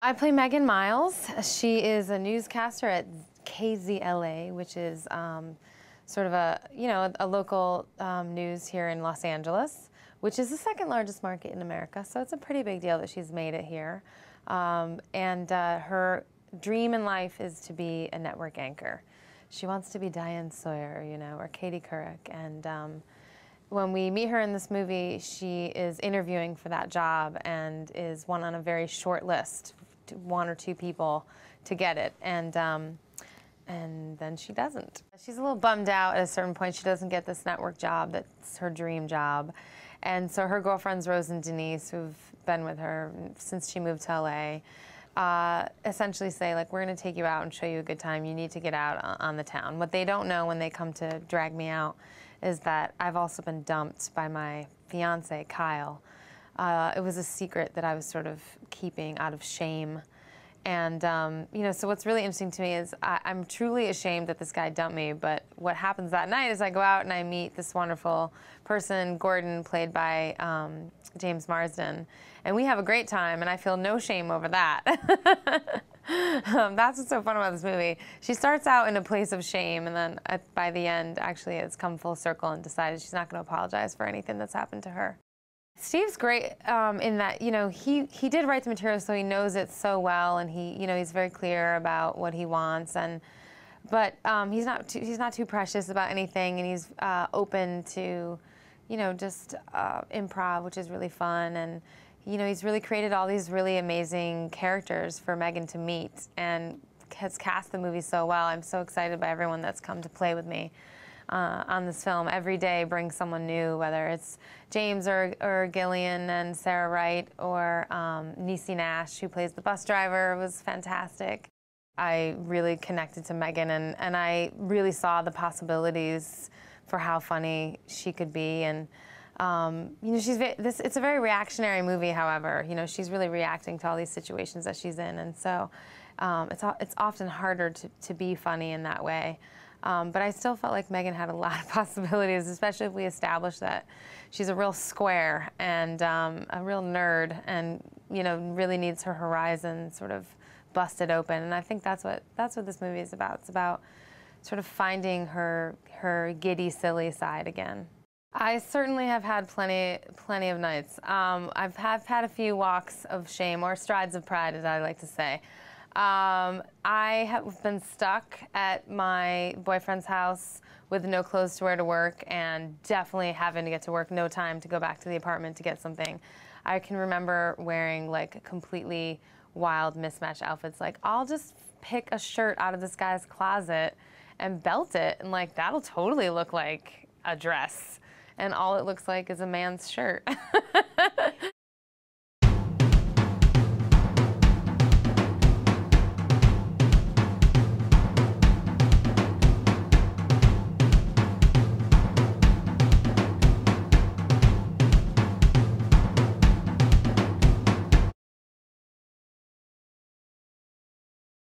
I play Megan Miles. She is a newscaster at KZLA, which is sort of a local news here in Los Angeles, which is the second largest market in America. So it's a pretty big deal that she's made it here. Her dream in life is to be a network anchor. She wants to be Diane Sawyer, or Katie Couric. And when we meet her in this movie, she is interviewing for that job and is one on a very short list, one or two people to get it. And then she doesn't. She's a little bummed out at a certain point. She doesn't get this network job that's her dream job. And so her girlfriends, Rose and Denise, who've been with her since she moved to LA, essentially say, like, we're going to take you out and show you a good time. You need to get out on the town. What they don't know when they come to drag me out is that I've also been dumped by my fiance, Kyle. It was a secret that I was sort of keeping out of shame. And, so what's really interesting to me is I'm truly ashamed that this guy dumped me, but what happens that night is I go out and I meet this wonderful person, Gordon, played by James Marsden, and we have a great time, and I feel no shame over that. That's what's so fun about this movie. She starts out in a place of shame, and then by the end, actually, it's come full circle and decided she's not going to apologize for anything that's happened to her. Steve's great in that, he did write the material, so he knows it so well, and he's very clear about what he wants, but he's not too precious about anything, and he's open to, just improv, which is really fun, and he's really created all these really amazing characters for Megan to meet, and has cast the movie so well. I'm so excited by everyone that's come to play with me on this film. Every day brings someone new, whether it's James or Gillian and Sarah Wright, or Niecy Nash, who plays the bus driver, was fantastic. I really connected to Megan, and I really saw the possibilities for how funny she could be. And it's a very reactionary movie, however. She's really reacting to all these situations that she's in, and so it's often harder to be funny in that way. But I still felt like Megan had a lot of possibilities, especially if we establish that she's a real square and a real nerd, and really needs her horizon sort of busted open. And I think that's what this movie is about. It's about sort of finding her giddy, silly side again. I certainly have had plenty of nights. I've had a few walks of shame, or strides of pride, as I like to say. I have been stuck at my boyfriend's house with no clothes to wear to work, and definitely having to get to work, no time to go back to the apartment to get something. I can remember wearing like completely wild mismatched outfits. Like, I'll just pick a shirt out of this guy's closet and belt it, and like that'll totally look like a dress. And all it looks like is a man's shirt.